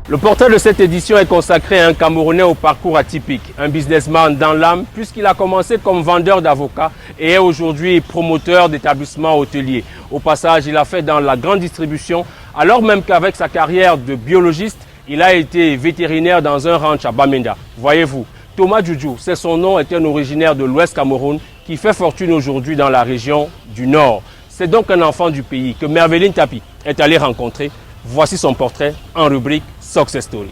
Le portrait de cette édition est consacré à un Camerounais au parcours atypique, un businessman dans l'âme puisqu'il a commencé comme vendeur d'avocats et est aujourd'hui promoteur d'établissements hôteliers. Au passage, il a fait dans la grande distribution alors même qu'avec sa carrière de biologiste, il a été vétérinaire dans un ranch à Bamenda. Voyez-vous, Thomas Djoudjou, c'est son nom, est un originaire de l'Ouest Cameroun qui fait fortune aujourd'hui dans la région du Nord. C'est donc un enfant du pays que Merveline Tapi est allée rencontrer. Voici son portrait en rubrique Success Story.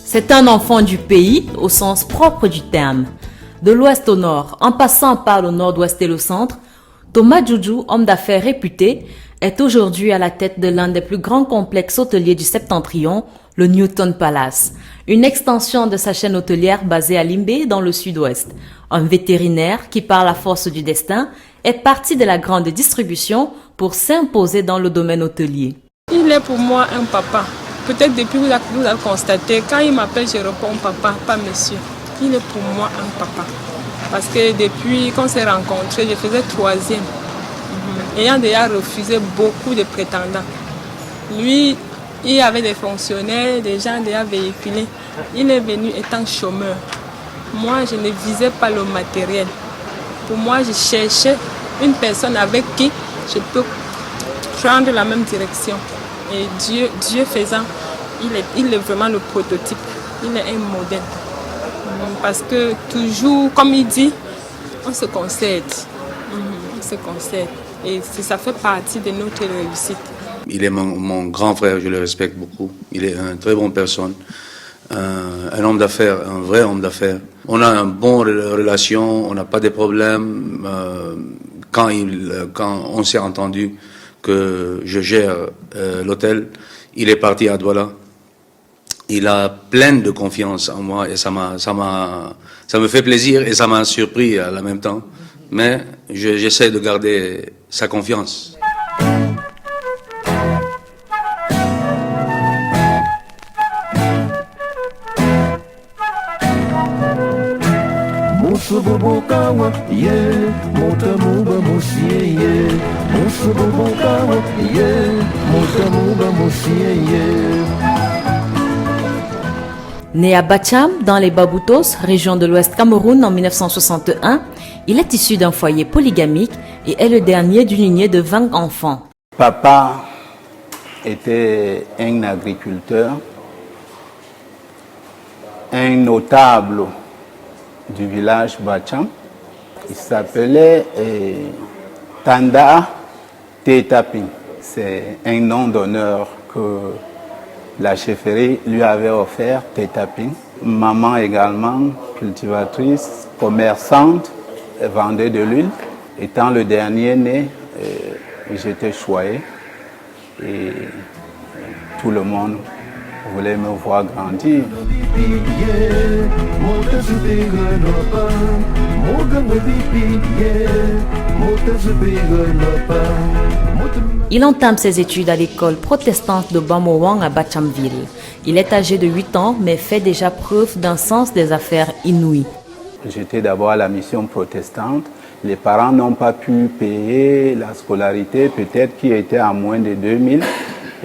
C'est un enfant du pays au sens propre du terme. De l'ouest au nord, en passant par le nord-ouest et le centre, Thomas Djoudjou, homme d'affaires réputé, est aujourd'hui à la tête de l'un des plus grands complexes hôteliers du Septentrion, le Newton Palace, une extension de sa chaîne hôtelière basée à Limbé dans le sud-ouest. Un vétérinaire qui, par la force du destin, est parti de la grande distribution pour s'imposer dans le domaine hôtelier. Il est pour moi un papa. Peut-être depuis que vous avez constaté, quand il m'appelle, je réponds papa, pas monsieur. Il est pour moi un papa. Parce que depuis qu'on s'est rencontrés, je faisais troisième. Ayant déjà refusé beaucoup de prétendants. Lui, il avait des fonctionnaires, des gens déjà véhiculés. Il est venu étant chômeur. Moi, je ne visais pas le matériel. Pour moi, je cherchais une personne avec qui je peux prendre la même direction. Et Dieu faisant, il est vraiment le prototype. Il est un modèle. Parce que toujours, comme il dit, on se concède. On se concède. Et ça fait partie de notre réussite. Il est mon grand frère, je le respecte beaucoup. Il est une très bonne personne. Un homme d'affaires, un vrai homme d'affaires. On a une bonne relation, on n'a pas de problème. Quand on s'est entendu que je gère l'hôtel, il est parti à Douala. Il a plein de confiance en moi et ça me fait plaisir et ça m'a surpris à la même temps. Mais j'essaie de garder sa confiance. Né à Bacham, dans les Baboutos, région de l'Ouest Cameroun en 1961, il est issu d'un foyer polygamique et est le dernier d'une lignée de 20 enfants. Papa était un agriculteur, un notable du village Bacham. Il s'appelait Tanda Tetapin. C'est un nom d'honneur que la chefferie lui avait offert, Tetapin. Maman également, cultivatrice, commerçante, vendait de l'huile. Étant le dernier né, j'étais choyé et tout le monde voulait me voir grandir. Il entame ses études à l'école protestante de Bamouang à Bachamville. Il est âgé de 8 ans mais fait déjà preuve d'un sens des affaires inouï. J'étais d'abord à la mission protestante. Les parents n'ont pas pu payer la scolarité, peut-être qui était à moins de 2000.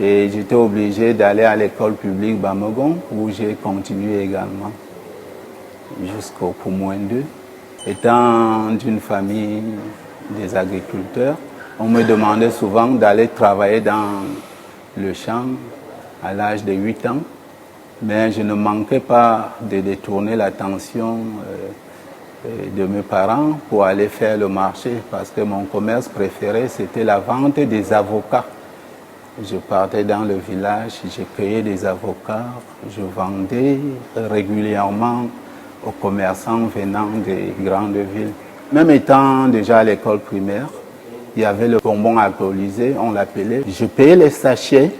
Et j'étais obligé d'aller à l'école publique Bamogon où j'ai continué également jusqu'au moins 2. Étant d'une famille des agriculteurs, on me demandait souvent d'aller travailler dans le champ à l'âge de 8 ans, mais je ne manquais pas de détourner l'attention de mes parents pour aller faire le marché parce que mon commerce préféré c'était la vente des avocats. Je partais dans le village, je cueillais des avocats, je vendais régulièrement aux commerçants venant des grandes villes. Même étant déjà à l'école primaire, il y avait le bonbon alcoolisé, on l'appelait. Je payais les sachets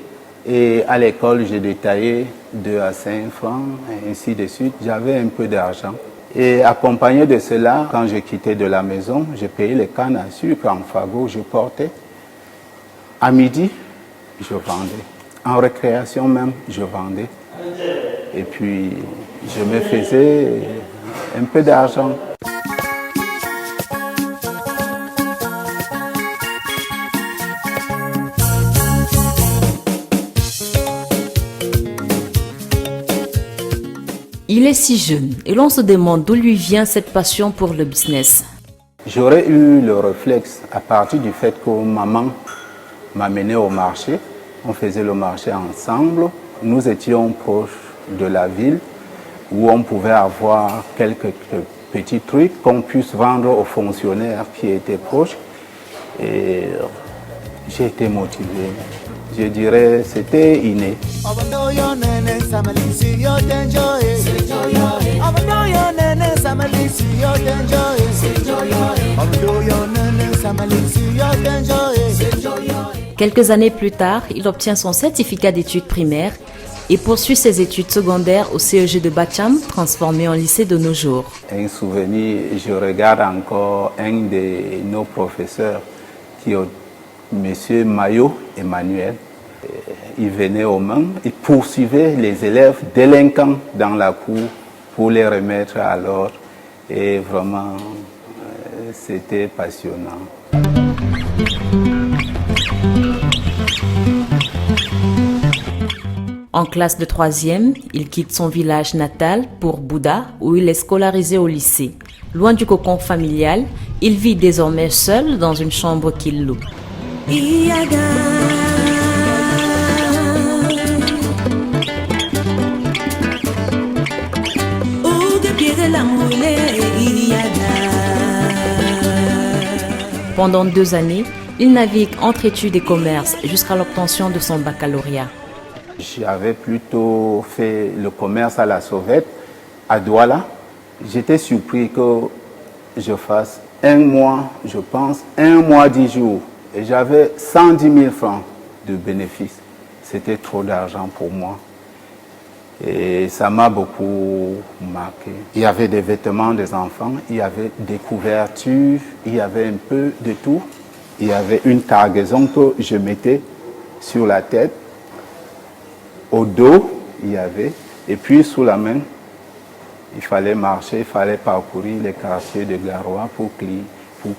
et à l'école, je détaillais 2 à 5 francs, et ainsi de suite. J'avais un peu d'argent. Et accompagné de cela, quand je quittais de la maison, je payais les cannes à sucre en fagot, je portais. À midi, je vendais. En récréation même, je vendais. Et puis, je me faisais un peu d'argent. Il est si jeune et l'on se demande d'où lui vient cette passion pour le business. J'aurais eu le réflexe à partir du fait que maman m'amenait au marché. On faisait le marché ensemble. Nous étions proches de la ville où on pouvait avoir quelques petits trucs qu'on puisse vendre aux fonctionnaires qui étaient proches. Et j'ai été motivé. Je dirais c'était inné. Quelques années plus tard, il obtient son certificat d'études primaires et poursuit ses études secondaires au CEG de Bacham, transformé en lycée de nos jours. Un souvenir, je regarde encore un de nos professeurs qui est Monsieur Maillot Emmanuel. Il venait aux mains, il poursuivait les élèves délinquants dans la cour pour les remettre à l'ordre. Et vraiment, c'était passionnant. En classe de 3e, il quitte son village natal pour Bouddha, où il est scolarisé au lycée. Loin du cocon familial, il vit désormais seul dans une chambre qu'il loue. Pendant 2 années, il navigue entre études et commerce jusqu'à l'obtention de son baccalauréat. J'avais plutôt fait le commerce à la sauvette, à Douala. J'étais surpris que je fasse 1 mois, je pense, 1 mois 10 jours. Et j'avais 110 000 francs de bénéfices. C'était trop d'argent pour moi. Et ça m'a beaucoup marqué. Il y avait des vêtements des enfants, il y avait des couvertures, il y avait un peu de tout. Il y avait une cargaison que je mettais sur la tête. Au dos, il y avait. Et puis sous la main, il fallait marcher, il fallait parcourir les quartiers de Garoua pour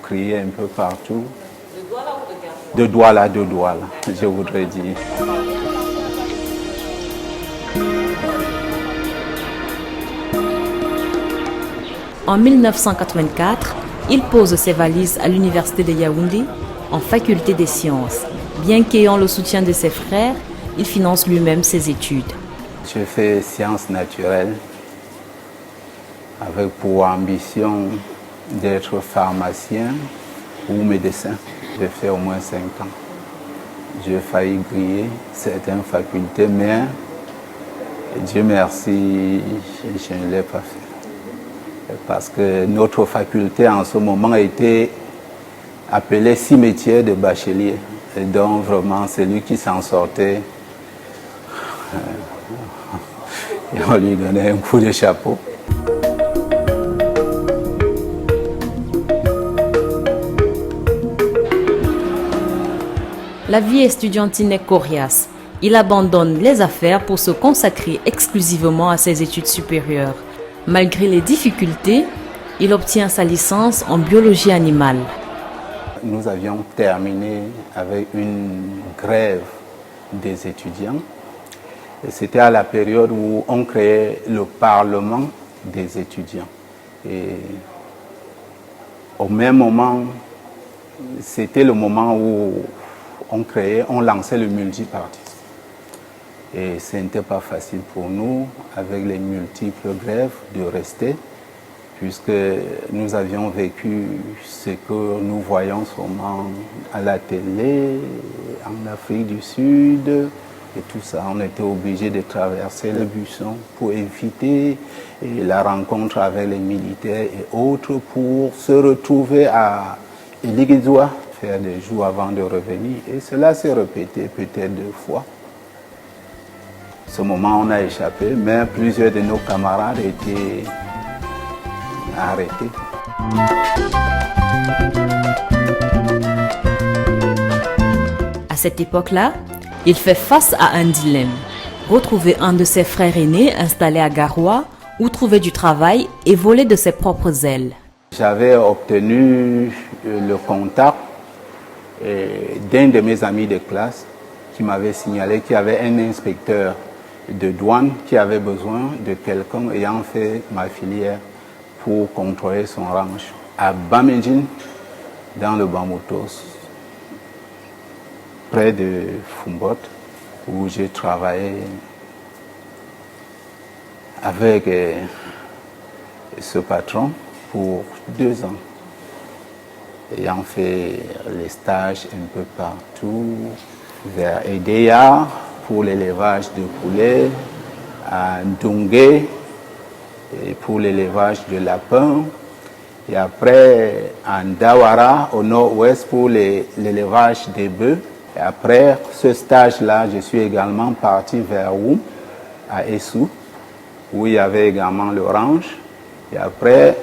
crier un peu partout. De Douala, je voudrais dire. En 1984, il pose ses valises à l'université de Yaoundé en faculté des sciences. Bien qu'ayant le soutien de ses frères, il finance lui-même ses études. Je fais sciences naturelles avec pour ambition d'être pharmacien ou médecin. J'ai fait au moins 5 ans. J'ai failli griller certaines facultés, mais Dieu merci, je ne l'ai pas fait. Parce que notre faculté en ce moment était appelée cimetière de bachelier. Et donc vraiment, celui qui s'en sortait, et on lui donnait un coup de chapeau. La vie estudiantine est coriace. Il abandonne les affaires pour se consacrer exclusivement à ses études supérieures. Malgré les difficultés, il obtient sa licence en biologie animale. Nous avions terminé avec une grève des étudiants. C'était à la période où on créait le Parlement des étudiants. Et au même moment, c'était le moment où on lançait le multipartisme. Et ce n'était pas facile pour nous, avec les multiples grèves, de rester, puisque nous avions vécu ce que nous voyons sûrement à la télé, en Afrique du Sud, et tout ça. On était obligés de traverser le buisson pour éviter la rencontre avec les militaires et autres, pour se retrouver à Iligizwa, faire des jours avant de revenir. Et cela s'est répété peut-être 2 fois. Ce moment, on a échappé, mais plusieurs de nos camarades étaient arrêtés. À cette époque-là, Il fait face à un dilemme. Retrouver un de ses frères aînés installé à Garoua ou trouver du travail et voler de ses propres ailes. J'avais obtenu le contact d'un de mes amis de classe qui m'avait signalé qu'il y avait un inspecteur de douane qui avait besoin de quelqu'un ayant fait ma filière pour contrôler son ranch à Bamendjin, dans le Bamoutos, près de Fumbot, où j'ai travaillé avec ce patron pour 2 ans, ayant fait les stages un peu partout, vers Edea pour l'élevage de poulets, à Ndungé pour l'élevage de lapins, et après à Ndawara au nord-ouest pour l'élevage des bœufs. Et après ce stage-là, je suis également parti vers Woum, à Essou, où il y avait également le ranch. Et après,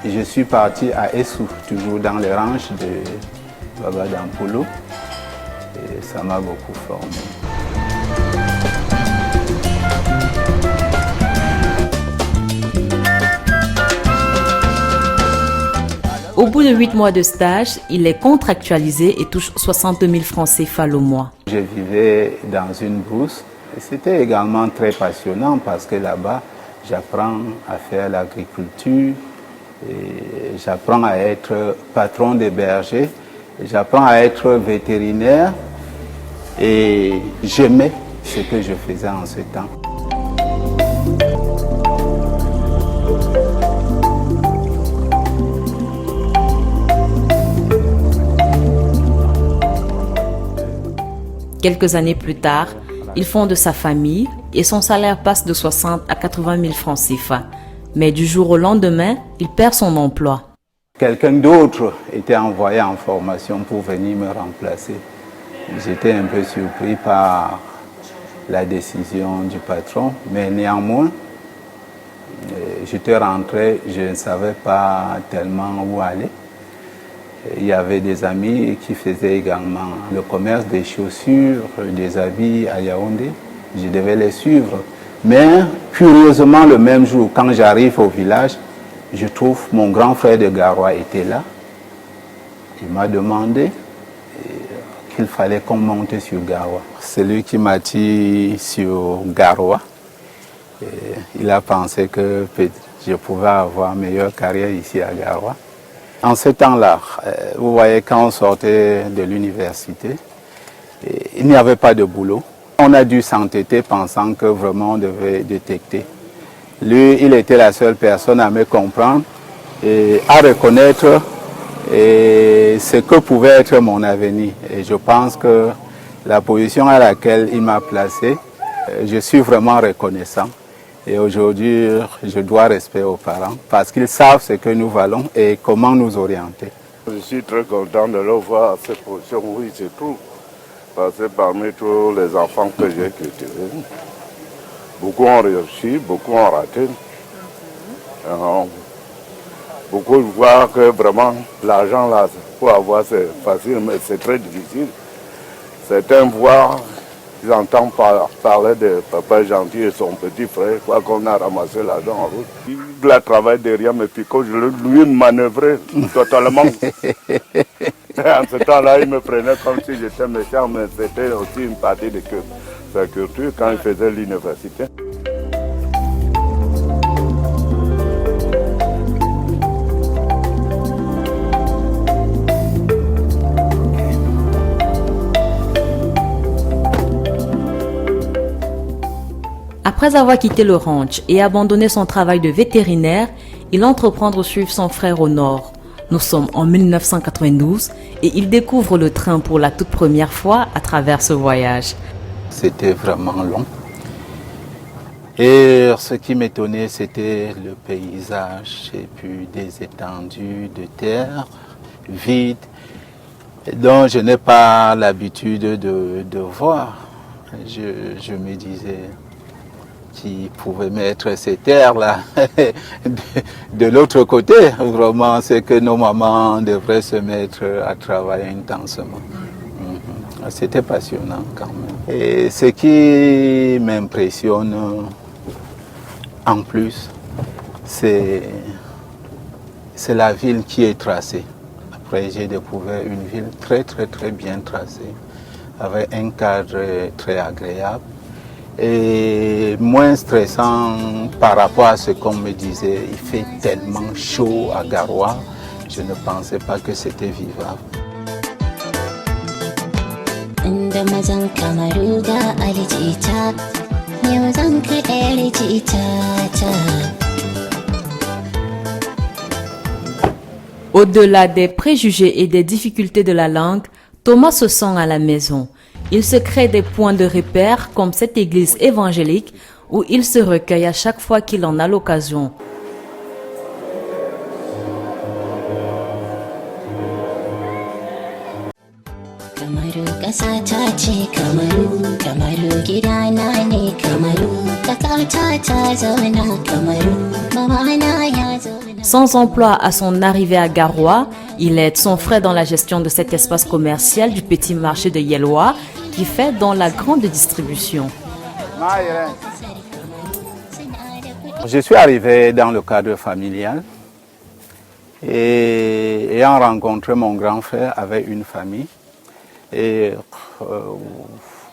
je suis parti à Essou, toujours dans le ranch de Baba Dampolo. Et ça m'a beaucoup formé. Au bout de 8 mois de stage, il est contractualisé et touche 62 000 francs CFA le mois. Je vivais dans une brousse. C'était également très passionnant parce que là-bas, j'apprends à faire l'agriculture, j'apprends à être patron de berger, j'apprends à être vétérinaire et j'aimais ce que je faisais en ce temps. Quelques années plus tard, il fonde sa famille et son salaire passe de 60 à 80 000 francs CFA. Mais du jour au lendemain, il perd son emploi. Quelqu'un d'autre était envoyé en formation pour venir me remplacer. J'étais un peu surpris par la décision du patron, mais néanmoins, j'étais rentré, je ne savais pas tellement où aller. Il y avait des amis qui faisaient également le commerce des chaussures, des habits à Yaoundé. Je devais les suivre. Mais curieusement, le même jour, quand j'arrive au village, je trouve mon grand frère de Garoua était là. Il m'a demandé qu'il fallait qu'on monte sur Garoua. C'est lui qui m'a dit sur Garoua. Il a pensé que je pouvais avoir une meilleure carrière ici à Garoua. En ce temps-là, vous voyez, quand on sortait de l'université, il n'y avait pas de boulot. On a dû s'entêter pensant que vraiment on devait détecter. Lui, il était la seule personne à me comprendre et à reconnaître ce que pouvait être mon avenir. Et je pense que la position à laquelle il m'a placé, je suis vraiment reconnaissant. Et aujourd'hui, je dois respect aux parents parce qu'ils savent ce que nous valons et comment nous orienter. Je suis très content de le voir à cette position où il se trouve. Parce que parmi tous les enfants que j'ai cultivés, beaucoup ont réussi, beaucoup ont raté. Beaucoup voient que vraiment l'argent là, pour avoir c'est facile, mais c'est très difficile. Certains voient, ils entendent parler de papa gentil et son petit frère, quoi qu'on a ramassé l'argent en route. Il a travaillé derrière mes picots, je lui manœuvrais totalement. En ce temps-là, il me prenait comme si j'étais méchant, mais c'était aussi une partie de sa culture quand il faisait l'université. Après avoir quitté le ranch et abandonné son travail de vétérinaire, il entreprend de suivre son frère au nord. Nous sommes en 1992 et il découvre le train pour la toute première fois à travers ce voyage. C'était vraiment long. Et ce qui m'étonnait, c'était le paysage et puis des étendues de terre vides dont je n'ai pas l'habitude de voir. Je me disais qui pouvait mettre ces terres-là de l'autre côté. Vraiment, c'est que nos mamans devraient se mettre à travailler intensement. C'était passionnant quand même. Et ce qui m'impressionne en plus, c'est la ville qui est tracée. Après, j'ai découvert une ville très bien tracée, avec un cadre très agréable et moins stressant par rapport à ce qu'on me disait. Il fait tellement chaud à Garoua, je ne pensais pas que c'était vivable. Au-delà des préjugés et des difficultés de la langue, Thomas se sent à la maison. Il se crée des points de repère comme cette église évangélique où il se recueille à chaque fois qu'il en a l'occasion. Sans emploi à son arrivée à Garoua, il aide son frère dans la gestion de cet espace commercial du petit marché de Yelwa qui fait dans la grande distribution. Je suis arrivé dans le cadre familial et ayant rencontré mon grand frère avec une famille. Et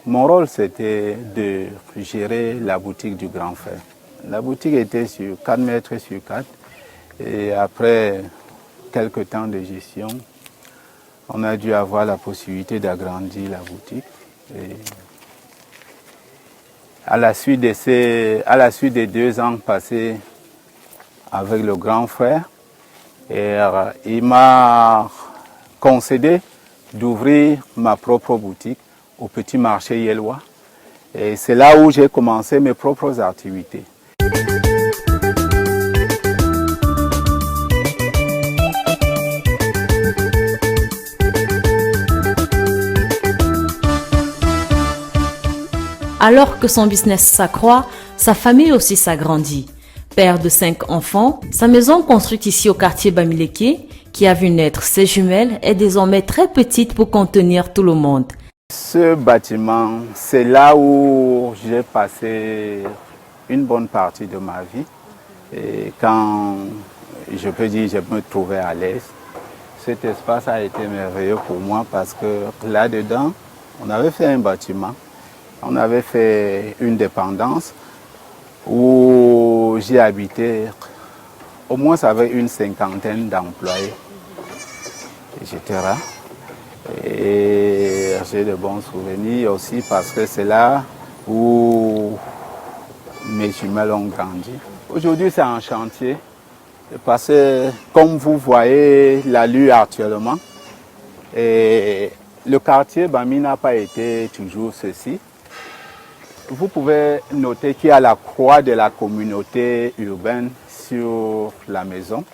mon rôle, c'était de gérer la boutique du grand frère. La boutique était sur 4 mètres sur 4. Et après quelques temps de gestion, on a dû avoir la possibilité d'agrandir la boutique. Et à la suite des 2 ans passés avec le grand frère, il m'a concédé d'ouvrir ma propre boutique au petit marché Yelwa. Et c'est là où j'ai commencé mes propres activités. Alors que son business s'accroît, sa famille aussi s'agrandit. Père de 5 enfants, sa maison construite ici au quartier Bamileke, qui a vu naître ses jumelles, est désormais très petite pour contenir tout le monde. Ce bâtiment, c'est là où j'ai passé une bonne partie de ma vie. Et quand je peux dire je me trouvais à l'aise, cet espace a été merveilleux pour moi parce que là-dedans, on avait fait un bâtiment. On avait fait une dépendance où j'ai habité au moins avec une 50aine d'employés. J'étais là et j'ai de bons souvenirs aussi parce que c'est là où mes jumelles ont grandi. Aujourd'hui, c'est un chantier parce que comme vous voyez l'allure actuellement, et le quartier Bami n'a pas été toujours ceci. Vous pouvez noter qu'il y a la croix de la communauté urbaine sur la maison.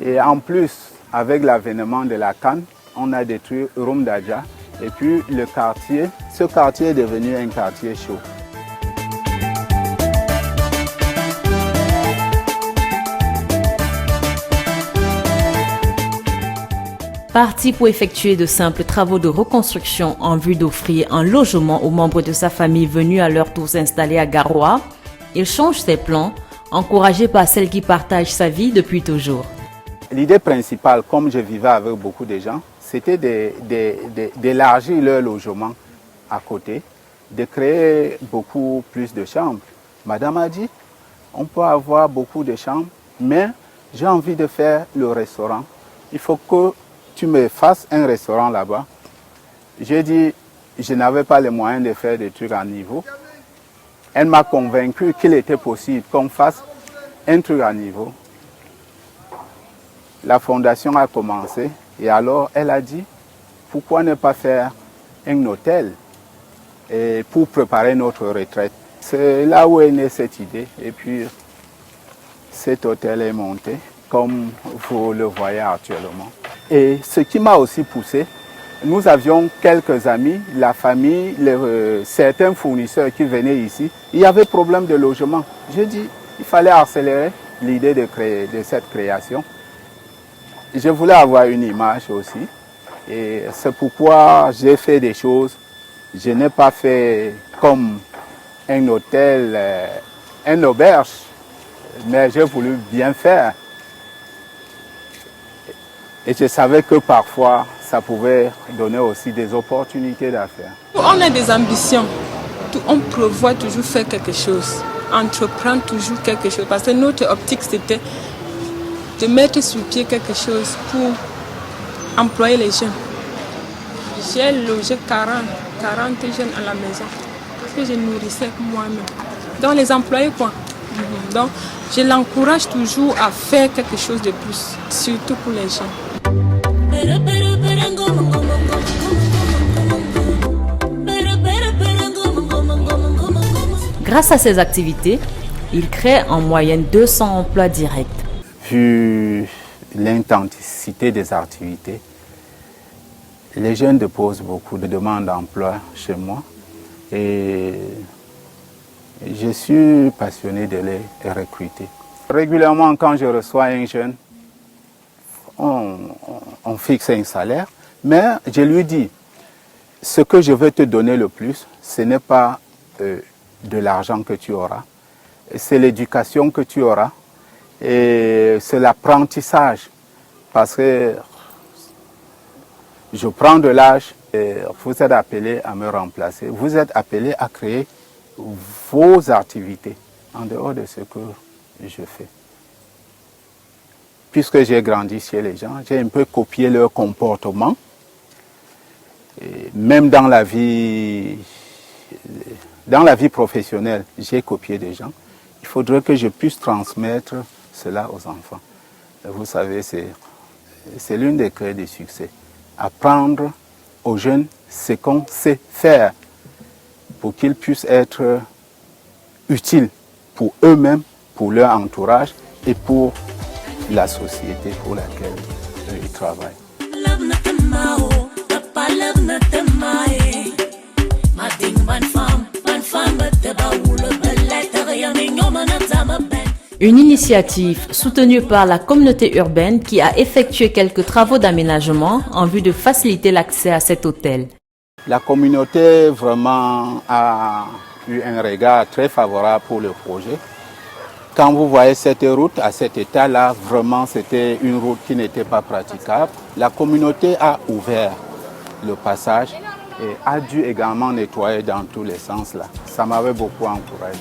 Et en plus, avec l'avènement de la Cannes, on a détruit Rumdaja. Et puis ce quartier est devenu un quartier chaud. Parti pour effectuer de simples travaux de reconstruction en vue d'offrir un logement aux membres de sa famille venus à leur tour s'installer à Garoua, il change ses plans, encouragé par celle qui partage sa vie depuis toujours. L'idée principale, comme je vivais avec beaucoup de gens, c'était d'élargir leur logement à côté, de créer beaucoup plus de chambres. Madame a dit, on peut avoir beaucoup de chambres, mais j'ai envie de faire le restaurant. Il faut que tu me fasses un restaurant là-bas. J'ai dit, je n'avais pas les moyens de faire des trucs à niveau. Elle m'a convaincu qu'il était possible qu'on fasse un truc à niveau. La fondation a commencé et alors elle a dit, pourquoi ne pas faire un hôtel et pour préparer notre retraite. C'est là où est née cette idée et puis cet hôtel est monté comme vous le voyez actuellement. Et ce qui m'a aussi poussé, nous avions quelques amis, la famille, certains fournisseurs qui venaient ici. Il y avait problème de logement. J'ai dit, il fallait accélérer l'idée de cette création. Je voulais avoir une image aussi Et c'est pourquoi j'ai fait des choses. Je n'ai pas fait comme un hôtel, un auberge, mais j'ai voulu bien faire. Et je savais que parfois, ça pouvait donner aussi des opportunités d'affaires. On a des ambitions. On prévoit toujours faire quelque chose, entreprendre toujours quelque chose. Parce que notre optique, c'était de mettre sur pied quelque chose pour employer les jeunes. J'ai logé 40 jeunes à la maison que je nourrissais moi-même. Donc les employés quoi. Donc je l'encourage toujours à faire quelque chose de plus, surtout pour les jeunes. Grâce à ces activités, il crée en moyenne 200 emplois directs. Vu l'intensité des activités, les jeunes déposent beaucoup de demandes d'emploi chez moi et je suis passionné de les recruter. Régulièrement, quand je reçois un jeune, on fixe un salaire, mais je lui dis, ce que je vais te donner le plus, ce n'est pas de l'argent que tu auras, c'est l'éducation que tu auras et c'est l'apprentissage. Parce que je prends de l'âge et vous êtes appelés à me remplacer. Vous êtes appelés à créer vos activités en dehors de ce que je fais. Puisque j'ai grandi chez les gens, j'ai un peu copié leur comportement. Et même dans la vie professionnelle, j'ai copié des gens. Il faudrait que je puisse transmettre cela aux enfants. Et vous savez, c'est l'une des clés du succès. Apprendre aux jeunes ce qu'on sait faire pour qu'ils puissent être utiles pour eux-mêmes, pour leur entourage et pour la société pour laquelle ils travaillent. Une initiative soutenue par la communauté urbaine qui a effectué quelques travaux d'aménagement en vue de faciliter l'accès à cet hôtel. La communauté vraiment a eu un regard très favorable pour le projet. Quand vous voyez cette route à cet état-là, vraiment c'était une route qui n'était pas praticable. La communauté a ouvert le passage et a dû également nettoyer dans tous les sens là. Ça m'avait beaucoup encouragé.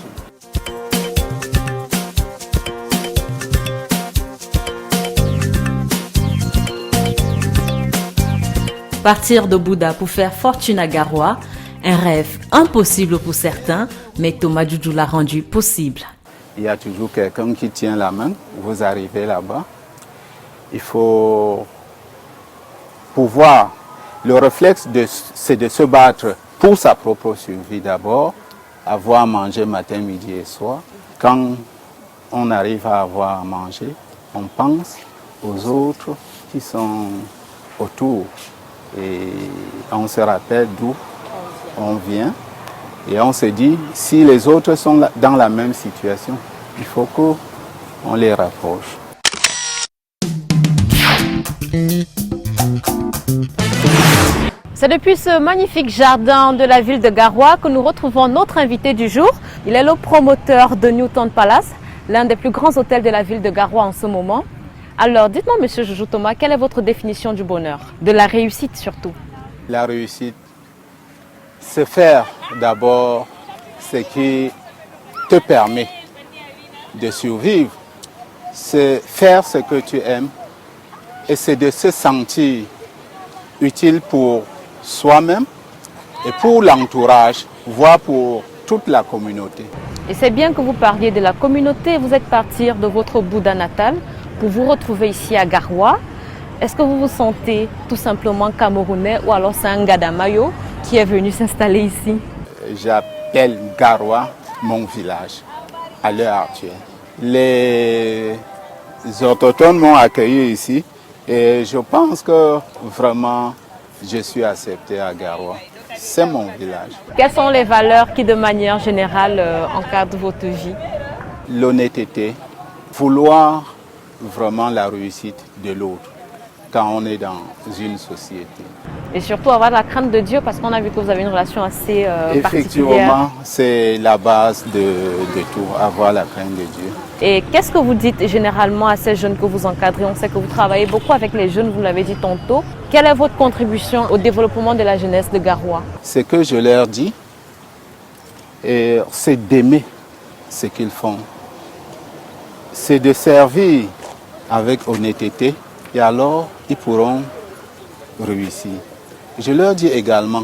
Partir de Bouddha pour faire fortune à Garoua, un rêve impossible pour certains, mais Thomas Djoudjou l'a rendu possible. Il y a toujours quelqu'un qui tient la main, vous arrivez là-bas. Il faut pouvoir, le réflexe c'est de se battre pour sa propre survie d'abord, avoir à manger matin, midi et soir. Quand on arrive à avoir à manger, on pense aux autres qui sont autour. Et on se rappelle d'où on vient et on se dit, si les autres sont dans la même situation, il faut qu'on les rapproche. C'est depuis ce magnifique jardin de la ville de Garoua que nous retrouvons notre invité du jour. Il est le promoteur de Newton Palace, l'un des plus grands hôtels de la ville de Garoua en ce moment. Alors, dites-moi, Monsieur Djoudjou Thomas, quelle est votre définition du bonheur, de la réussite surtout? La réussite, c'est faire d'abord ce qui te permet de survivre. C'est faire ce que tu aimes et c'est de se sentir utile pour soi-même et pour l'entourage, voire pour toute la communauté. Et c'est bien que vous parliez de la communauté. Vous êtes parti de votre Bouddha natal pour vous retrouver ici à Garoua. Est-ce que vous vous sentez tout simplement camerounais ou alors c'est un Gadamayo qui est venu s'installer ici? J'appelle Garoua mon village à l'heure actuelle. Les autochtones m'ont accueilli ici et je pense que vraiment je suis accepté à Garoua. C'est mon village. Quelles sont les valeurs qui de manière générale encadrent votre vie? L'honnêteté, vouloir vraiment la réussite de l'autre. quand on est dans une société. Et surtout avoir la crainte de Dieu parce qu'on a vu que vous avez une relation assez particulière. Effectivement, c'est la base de tout, avoir la crainte de Dieu. Et qu'est-ce que vous dites généralement à ces jeunes que vous encadrez? On sait que vous travaillez beaucoup avec les jeunes, vous l'avez dit tantôt. Quelle est votre contribution au développement de la jeunesse de Garoua? Ce que je leur dis, c'est d'aimer ce qu'ils font. C'est de servir avec honnêteté et alors ils pourront réussir. Je leur dis également,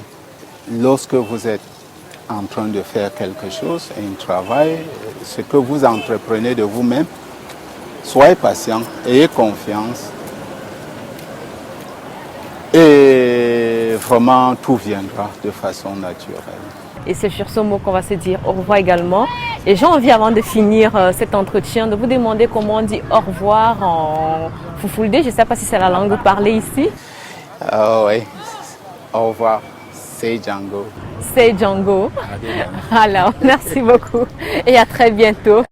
lorsque vous êtes en train de faire quelque chose, un travail, ce que vous entreprenez de vous-même, soyez patient, ayez confiance et vraiment tout viendra de façon naturelle. Et c'est sur ce mot qu'on va se dire au revoir également. Et j'ai envie, avant de finir cet entretien, de vous demander comment on dit au revoir en Fulfulde. Je ne sais pas si c'est la langue parlée ici. Oui, au revoir, c'est Django. C'est Django. Alors, merci beaucoup et à très bientôt.